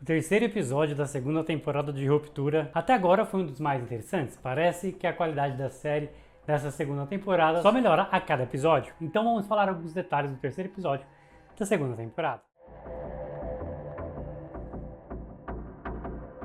O terceiro episódio da segunda temporada de Ruptura até agora foi um dos mais interessantes. Parece que a qualidade da série dessa segunda temporada só melhora a cada episódio. Então vamos falar alguns detalhes do terceiro episódio da segunda temporada.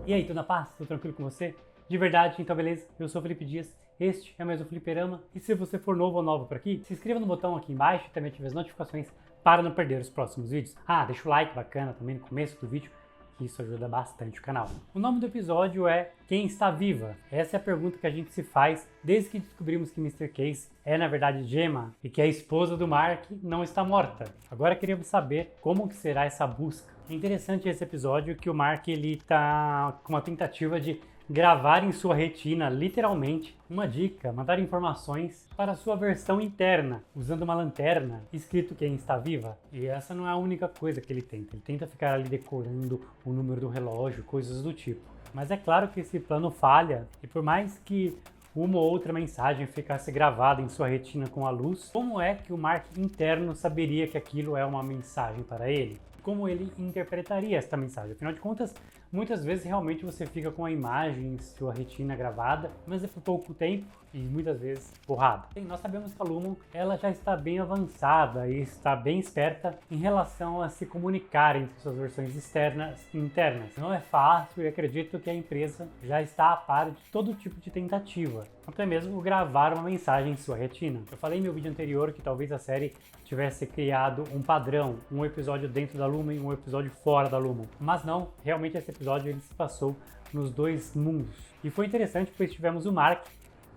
E aí, tudo na paz? Tudo tranquilo com você? De verdade? Então beleza? Eu sou o Felipe Dias, este é mais um Fliperama. E se você for novo ou nova por aqui, se inscreva no botão aqui embaixo e também ative as notificações para não perder os próximos vídeos. Deixa o like bacana também no começo do vídeo, que isso ajuda bastante o canal. O nome do episódio é Quem Está Viva? Essa é a pergunta que a gente se faz desde que descobrimos que Mr. Case é na verdade Gemma e que a esposa do Mark não está morta. Agora queríamos saber como que será essa busca. É interessante esse episódio que o Mark ele tá com uma tentativa de gravar em sua retina, literalmente, uma dica, mandar informações para a sua versão interna, usando uma lanterna, escrito Quem Está Viva. E essa não é a única coisa que ele tenta. Ele tenta ficar ali decorando o número do relógio, coisas do tipo. Mas é claro que esse plano falha, e por mais que uma ou outra mensagem ficasse gravada em sua retina com a luz, como é que o Mark interno saberia que aquilo é uma mensagem para ele? Como ele interpretaria esta mensagem? Afinal de contas, muitas vezes realmente você fica com a imagem em sua retina gravada, mas é por pouco tempo e muitas vezes borrada. E nós sabemos que a Lumon ela já está bem avançada e está bem esperta em relação a se comunicar entre suas versões externas e internas. Não é fácil e acredito que a empresa já está a par de todo tipo de tentativa, até mesmo gravar uma mensagem em sua retina. Eu falei em meu vídeo anterior que talvez a série tivesse criado um padrão, um episódio dentro da Lumon e um episódio fora da Lumon. Mas não, realmente esse episódio ele se passou nos dois mundos. E foi interessante pois tivemos o Mark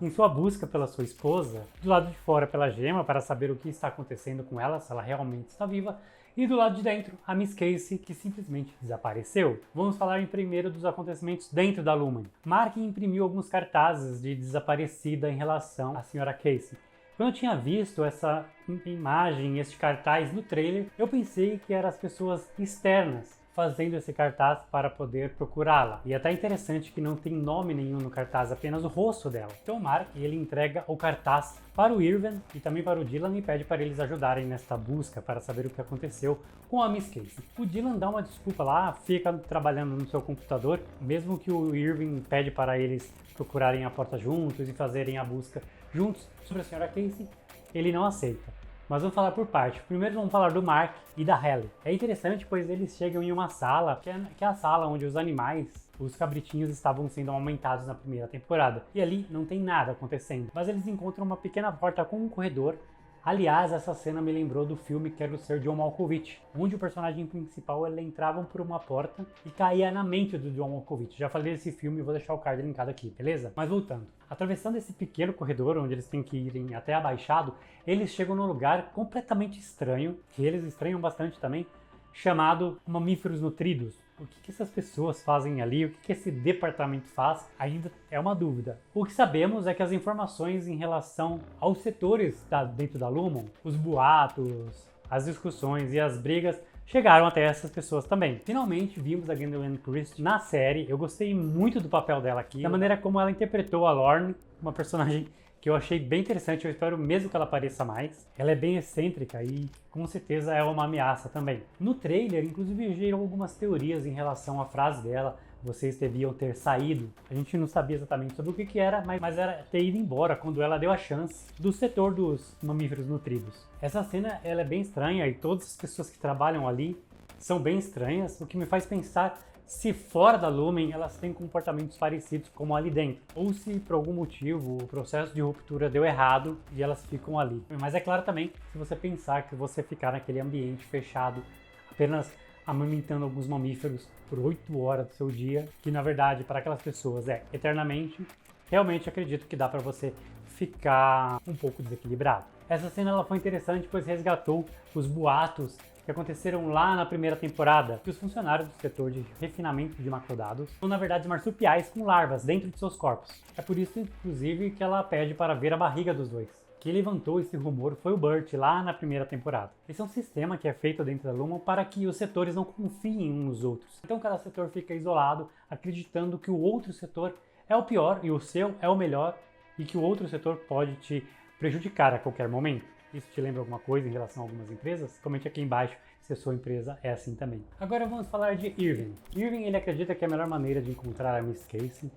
em sua busca pela sua esposa, do lado de fora pela Gemma para saber o que está acontecendo com ela, se ela realmente está viva, e do lado de dentro a Miss Casey, que simplesmente desapareceu. Vamos falar primeiro dos acontecimentos dentro da Lumon. Mark imprimiu alguns cartazes de desaparecida em relação à Sra. Casey. Quando eu tinha visto essa imagem, este cartaz no trailer, eu pensei que eram as pessoas externas fazendo esse cartaz para poder procurá-la. E é até interessante que não tem nome nenhum no cartaz, apenas o rosto dela. Então o Mark, ele entrega o cartaz para o Irvin e também para o Dylan e pede para eles ajudarem nesta busca para saber o que aconteceu com a Miss Casey. O Dylan dá uma desculpa lá, fica trabalhando no seu computador, mesmo que o Irvin pede para eles procurarem a porta juntos e fazerem a busca juntos sobre a Sra. Casey, ele não aceita. Mas vamos falar por parte. Primeiro vamos falar do Mark e da Halle. É interessante pois eles chegam em uma sala, que é a sala onde os animais, os cabritinhos estavam sendo aumentados na primeira temporada. E ali não tem nada acontecendo. Mas eles encontram uma pequena porta com um corredor. Aliás, essa cena me lembrou do filme Quero Ser John Malkovich, onde o personagem principal ele entrava por uma porta e caía na mente do John Malkovich. Já falei desse filme e vou deixar o card linkado aqui, beleza? Mas voltando. Atravessando esse pequeno corredor, onde eles têm que ir até abaixado, eles chegam num lugar completamente estranho, que eles estranham bastante também, chamado Mamíferos Nutridos. O que essas pessoas fazem ali, o que esse departamento faz, ainda é uma dúvida. O que sabemos é que as informações em relação aos setores dentro da Lumon, os boatos, as discussões e as brigas, chegaram até essas pessoas também. Finalmente vimos a Gwendoline Christie na série. Eu gostei muito do papel dela aqui, da maneira como ela interpretou a Lorne, uma personagem que eu achei bem interessante. Eu espero mesmo que ela apareça mais. Ela é bem excêntrica e com certeza é uma ameaça também. No trailer, inclusive, gerou algumas teorias em relação à frase dela: vocês deviam ter saído. A gente não sabia exatamente sobre o que era, mas era ter ido embora quando ela deu a chance do setor dos mamíferos nutridos. Essa cena ela é bem estranha e todas as pessoas que trabalham ali são bem estranhas, o que me faz pensar se fora da Lumon elas têm comportamentos parecidos como ali dentro, ou se por algum motivo o processo de ruptura deu errado e elas ficam ali. Mas é claro também, se você pensar que você ficar naquele ambiente fechado, apenas amamentando alguns mamíferos por 8 horas do seu dia, que na verdade para aquelas pessoas é eternamente, realmente acredito que dá para você ficar um pouco desequilibrado. Essa cena ela foi interessante pois resgatou os boatos que aconteceram lá na primeira temporada, que os funcionários do setor de refinamento de macrodados são na verdade marsupiais com larvas dentro de seus corpos. É por isso, inclusive, que ela pede para ver a barriga dos dois. Quem levantou esse rumor foi o Burt lá na primeira temporada. Esse é um sistema que é feito dentro da Lumon para que os setores não confiem uns nos outros. Então cada setor fica isolado, acreditando que o outro setor é o pior e o seu é o melhor e que o outro setor pode te prejudicar a qualquer momento. Isso te lembra alguma coisa em relação a algumas empresas? Comente aqui embaixo se a sua empresa é assim também. Agora vamos falar de Irving. Irving, ele acredita que a melhor maneira de encontrar a Miss Casey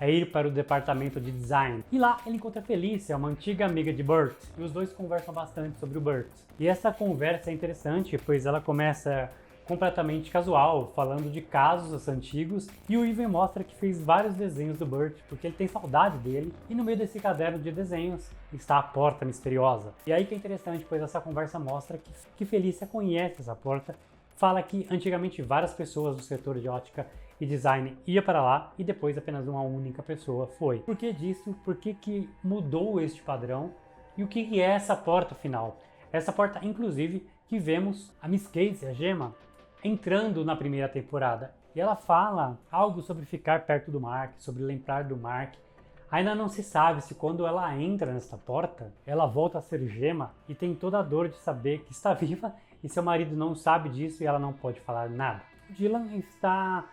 é ir para o departamento de design. E lá ele encontra a Felicia, uma antiga amiga de Burt, e os dois conversam bastante sobre o Burt. E essa conversa é interessante, pois ela começa completamente casual, falando de casos antigos, e o Irving mostra que fez vários desenhos do Burt, porque ele tem saudade dele, e no meio desse caderno de desenhos está a porta misteriosa. E aí que é interessante, pois essa conversa mostra que Felicia conhece essa porta, fala que antigamente várias pessoas do setor de ótica e design ia para lá e depois apenas uma única pessoa foi. Por que disso? Por que mudou este padrão? E o que é essa porta final? Essa porta, inclusive, que vemos a Miss Casey, a Gemma, entrando na primeira temporada. E ela fala algo sobre ficar perto do Mark, sobre lembrar do Mark. Ainda não se sabe se quando ela entra nessa porta, ela volta a ser Gemma e tem toda a dor de saber que está viva e seu marido não sabe disso e ela não pode falar nada. O Dylan está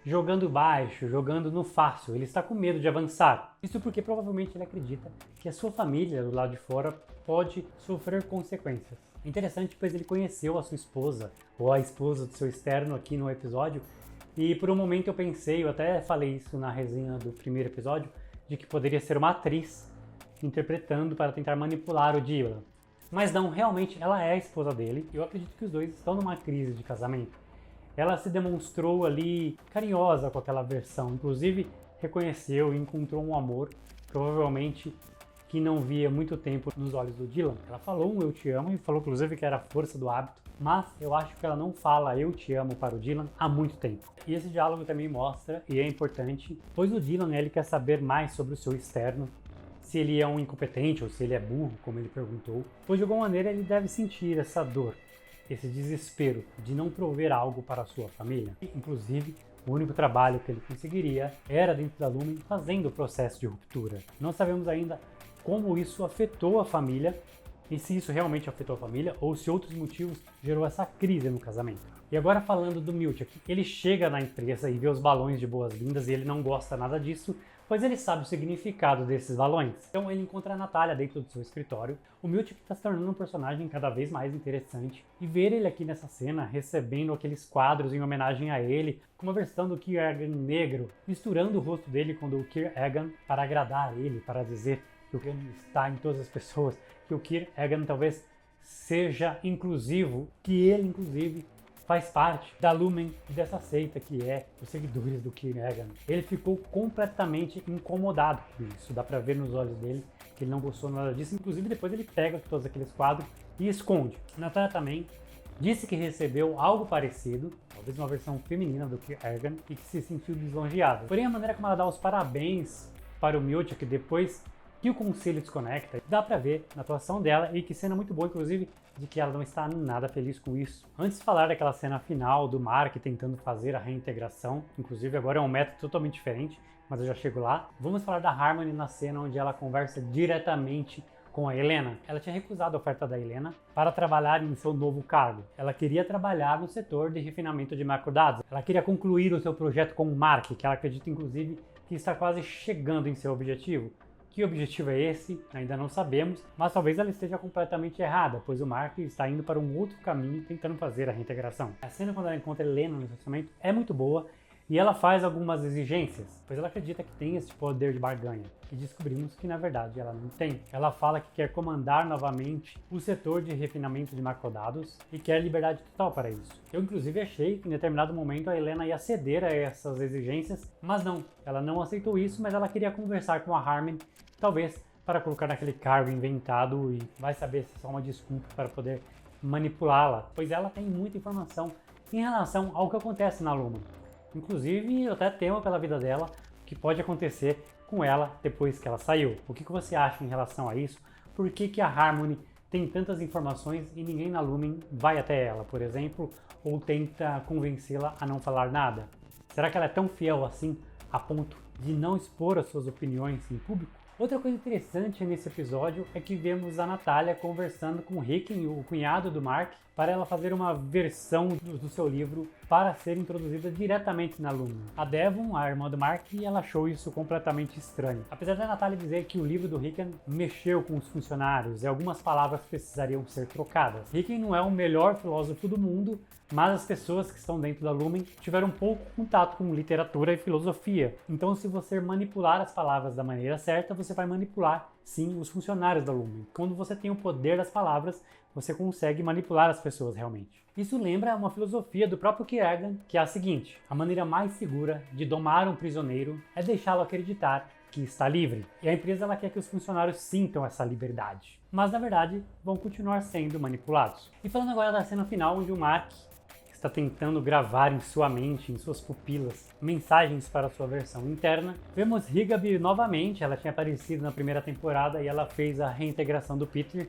jogando baixo, jogando no fácil, ele está com medo de avançar. Isso porque provavelmente ele acredita que a sua família do lado de fora pode sofrer consequências. É interessante, pois ele conheceu a sua esposa, ou a esposa do seu externo aqui no episódio, e por um momento eu até falei isso na resenha do primeiro episódio, de que poderia ser uma atriz interpretando para tentar manipular o Dylan. Mas não, realmente ela é a esposa dele, e eu acredito que os dois estão numa crise de casamento. Ela se demonstrou ali carinhosa com aquela versão, inclusive reconheceu e encontrou um amor, provavelmente que não via muito tempo nos olhos do Dylan. Ela falou um eu te amo e falou inclusive que era a força do hábito, mas eu acho que ela não fala eu te amo para o Dylan há muito tempo. E esse diálogo também mostra, e é importante, pois o Dylan ele quer saber mais sobre o seu externo, se ele é um incompetente ou se ele é burro, como ele perguntou, pois de alguma maneira ele deve sentir essa dor, esse desespero de não prover algo para a sua família. Inclusive, o único trabalho que ele conseguiria era dentro da Lumen fazendo o processo de ruptura. Não sabemos ainda como isso afetou a família, e se isso realmente afetou a família, ou se outros motivos gerou essa crise no casamento. E agora falando do Milchick, ele chega na empresa e vê os balões de boas-vindas e ele não gosta nada disso, pois ele sabe o significado desses balões. Então ele encontra a Natália dentro do seu escritório. O Milchick está se tornando um personagem cada vez mais interessante, e ver ele aqui nessa cena recebendo aqueles quadros em homenagem a ele, com uma versão do Kir Egan negro, misturando o rosto dele com o do Kir Egan para agradar ele, para dizer que o Kir está em todas as pessoas, que o Kir Egan talvez seja inclusivo, que ele inclusive faz parte da Lumen e dessa seita que é os seguidores do Kir Egan. Ele ficou completamente incomodado com isso, dá pra ver nos olhos dele que ele não gostou nada disso, inclusive depois ele pega todos aqueles quadros e esconde. Natália também disse que recebeu algo parecido, talvez uma versão feminina do Kir Egan, e que se sentiu lisonjeada. Porém, a maneira como ela dá os parabéns para o Milchick depois que o conselho desconecta, dá pra ver na atuação dela, e que cena muito boa, inclusive, de que ela não está nada feliz com isso. Antes de falar daquela cena final do Mark tentando fazer a reintegração, inclusive agora é um método totalmente diferente, mas eu já chego lá, vamos falar da Harmony na cena onde ela conversa diretamente com a Helena. Ela tinha recusado a oferta da Helena para trabalhar em seu novo cargo. Ela queria trabalhar no setor de refinamento de macrodados. Ela queria concluir o seu projeto com o Mark, que ela acredita inclusive que está quase chegando em seu objetivo. Que objetivo é esse? Ainda não sabemos, mas talvez ela esteja completamente errada, pois o Mark está indo para um outro caminho tentando fazer a reintegração. A cena quando ela encontra Helena no estacionamento é muito boa, e ela faz algumas exigências, pois ela acredita que tem esse poder de barganha, e descobrimos que na verdade ela não tem. Ela fala que quer comandar novamente o setor de refinamento de macrodados e quer liberdade total para isso. Eu inclusive achei que em determinado momento a Helena ia ceder a essas exigências, mas não, ela não aceitou isso, mas ela queria conversar com a Harmony, talvez para colocar naquele cargo inventado, e vai saber se é só uma desculpa para poder manipulá-la, pois ela tem muita informação em relação ao que acontece na Lumen. Inclusive, eu até temo pela vida dela, o que pode acontecer com ela depois que ela saiu. O que você acha em relação a isso? Por que a Harmony tem tantas informações e ninguém na Lumen vai até ela, por exemplo, ou tenta convencê-la a não falar nada? Será que ela é tão fiel assim a ponto de não expor as suas opiniões em público? Outra coisa interessante nesse episódio é que vemos a Natália conversando com o Ricken, o cunhado do Mark, para ela fazer uma versão do seu livro para ser introduzida diretamente na Lumen. A Devon, a irmã do Mark, ela achou isso completamente estranho. Apesar da Natalie dizer que o livro do Rickon mexeu com os funcionários e algumas palavras precisariam ser trocadas. Rickon não é o melhor filósofo do mundo, mas as pessoas que estão dentro da Lumen tiveram pouco contato com literatura e filosofia. Então, se você manipular as palavras da maneira certa, você vai manipular, sim, os funcionários da Lumen. Quando você tem o poder das palavras, você consegue manipular as pessoas realmente. Isso lembra uma filosofia do próprio Kierkegaard, que é a seguinte: a maneira mais segura de domar um prisioneiro é deixá-lo acreditar que está livre. E a empresa ela quer que os funcionários sintam essa liberdade, mas na verdade vão continuar sendo manipulados. E falando agora da cena final, onde o Mark está tentando gravar em sua mente, em suas pupilas, mensagens para sua versão interna. Vemos Higaby novamente, ela tinha aparecido na primeira temporada e ela fez a reintegração do Peter,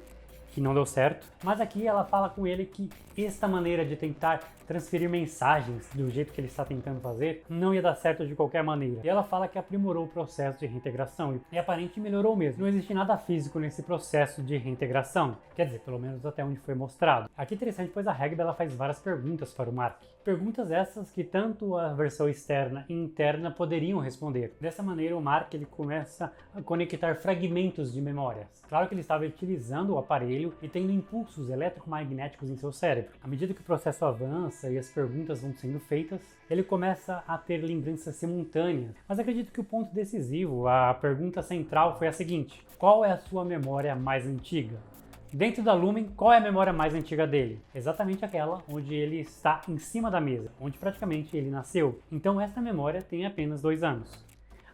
que não deu certo, mas aqui ela fala com ele que esta maneira de tentar transferir mensagens do jeito que ele está tentando fazer não ia dar certo de qualquer maneira. E ela fala que aprimorou o processo de reintegração e aparentemente melhorou mesmo. Não existe nada físico nesse processo de reintegração, quer dizer, pelo menos até onde foi mostrado. Aqui é interessante, pois a Hagby ela faz várias perguntas para o Mark. Perguntas essas que tanto a versão externa e interna poderiam responder. Dessa maneira o Mark ele começa a conectar fragmentos de memórias. Claro que ele estava utilizando o aparelho e tendo impulsos eletromagnéticos em seu cérebro. À medida que o processo avança e as perguntas vão sendo feitas, ele começa a ter lembranças simultâneas. Mas acredito que o ponto decisivo, a pergunta central foi a seguinte: qual é a sua memória mais antiga? Dentro da Lumen, qual é a memória mais antiga dele? Exatamente aquela onde ele está em cima da mesa, onde praticamente ele nasceu. Então essa memória tem apenas 2 anos.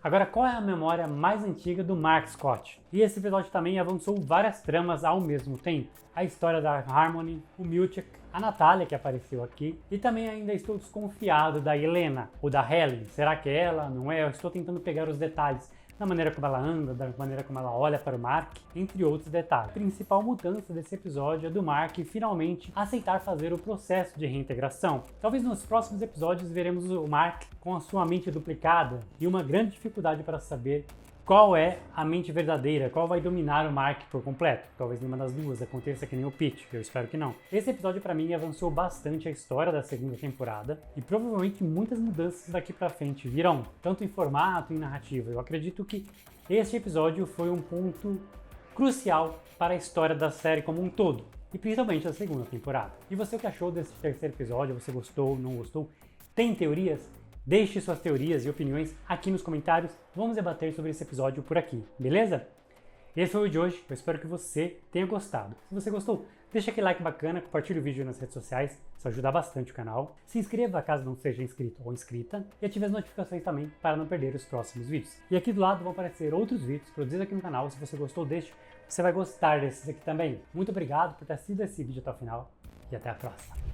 Agora, qual é a memória mais antiga do Mark Scott? E esse episódio também avançou várias tramas ao mesmo tempo. A história da Harmony, o Milchek, a Natália que apareceu aqui, e também ainda estou desconfiado da Helena, ou da Helen. Será que é ela? Não é? Eu estou tentando pegar os detalhes da maneira como ela anda, da maneira como ela olha para o Mark, entre outros detalhes. A principal mudança desse episódio é do Mark finalmente aceitar fazer o processo de reintegração. Talvez nos próximos episódios veremos o Mark com a sua mente duplicada e uma grande dificuldade para saber qual é a mente verdadeira, qual vai dominar o Mark por completo. Talvez nenhuma das duas aconteça que nem o Pete, eu espero que não. Esse episódio para mim avançou bastante a história da segunda temporada e provavelmente muitas mudanças daqui para frente virão, tanto em formato e narrativa. Eu acredito que este episódio foi um ponto crucial para a história da série como um todo, e principalmente da segunda temporada. E você, o que achou desse terceiro episódio? Você gostou, não gostou? Tem teorias? Deixe suas teorias e opiniões aqui nos comentários. Vamos debater sobre esse episódio por aqui, beleza? Esse foi o de hoje, eu espero que você tenha gostado. Se você gostou, deixa aquele like bacana, compartilhe o vídeo nas redes sociais, isso ajuda bastante o canal. Se inscreva caso não seja inscrito ou inscrita e ative as notificações também para não perder os próximos vídeos. E aqui do lado vão aparecer outros vídeos produzidos aqui no canal. Se você gostou deste, você vai gostar desses aqui também. Muito obrigado por ter assistido esse vídeo até o final e até a próxima.